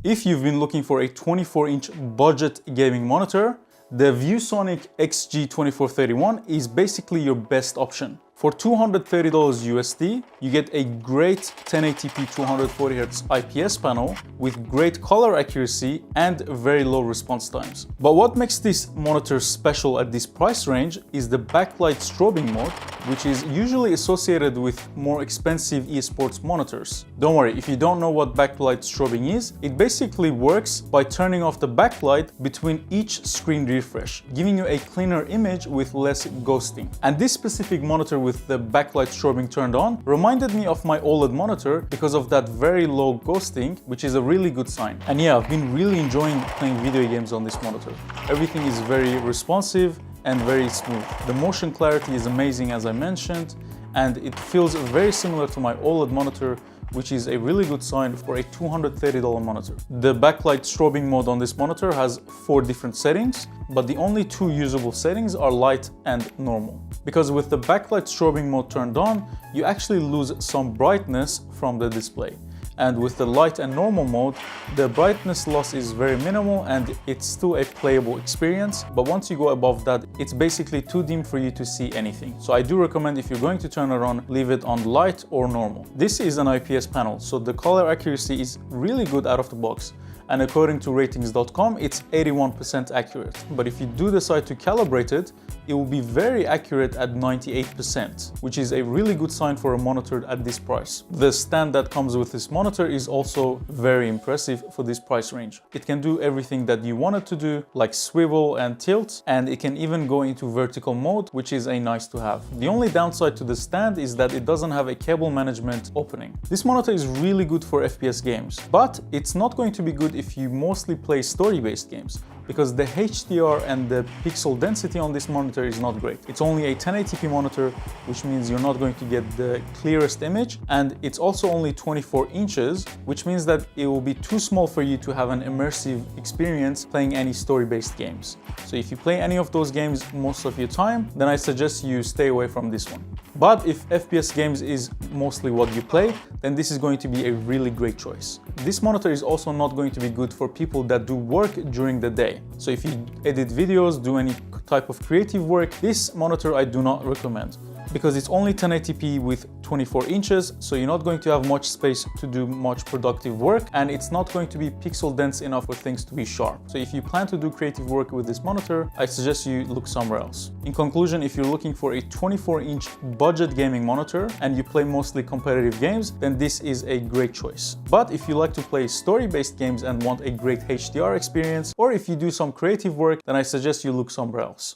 If you've been looking for a 24-inch budget gaming monitor, the ViewSonic XG2431 is basically your best option. For $230 USD, you get a great 1080p 240Hz IPS panel with great color accuracy and very low response times. But what makes this monitor special at this price range is the backlight strobing mode, which is usually associated with more expensive esports monitors. Don't worry, if you don't know what backlight strobing is, it basically works by turning off the backlight between each screen refresh, giving you a cleaner image with less ghosting. And this specific monitor with the backlight strobing turned on reminded me of my OLED monitor because of that very low ghosting, which is a really good sign. And yeah, I've been really enjoying playing video games on this monitor. Everything is very responsive and very smooth. The motion clarity is amazing, as I mentioned, and it feels very similar to my OLED monitor, which is a really good sign for a $230 monitor. The backlight strobing mode on this monitor has 4 different settings, but the only 2 usable settings are light and normal. Because with the backlight strobing mode turned on, you actually lose some brightness from the display. And with the light and normal mode, the brightness loss is very minimal and it's still a playable experience. But once you go above that, it's basically too dim for you to see anything. So I do recommend, if you're going to turn it on, leave it on light or normal. This is an IPS panel, so the color accuracy is really good out of the box. And according to ratings.com, it's 81% accurate. But if you do decide to calibrate it, it will be very accurate at 98%, which is a really good sign for a monitor at this price. The stand that comes with this monitor is also very impressive for this price range. It can do everything that you want it to do, like swivel and tilt, and it can even go into vertical mode, which is a nice to have. The only downside to the stand is that it doesn't have a cable management opening. This monitor is really good for FPS games, but it's not going to be good if you mostly play story-based games, because the HDR and the pixel density on this monitor is not great. It's only a 1080p monitor, which means you're not going to get the clearest image, and it's also only 24 inches, which means that it will be too small for you to have an immersive experience playing any story-based games. So if you play any of those games most of your time, then I suggest you stay away from this one. But if FPS games is mostly what you play, then this is going to be a really great choice. This monitor is also not going to be good for people that do work during the day. So if you edit videos, do any type of creative work, this monitor I do not recommend, because it's only 1080p with 24 inches, so you're not going to have much space to do much productive work, and it's not going to be pixel dense enough for things to be sharp. So if you plan to do creative work with this monitor, I suggest you look somewhere else. In conclusion, if you're looking for a 24-inch budget gaming monitor and you play mostly competitive games, then this is a great choice. But if you like to play story-based games and want a great HDR experience, or if you do some creative work, then I suggest you look somewhere else.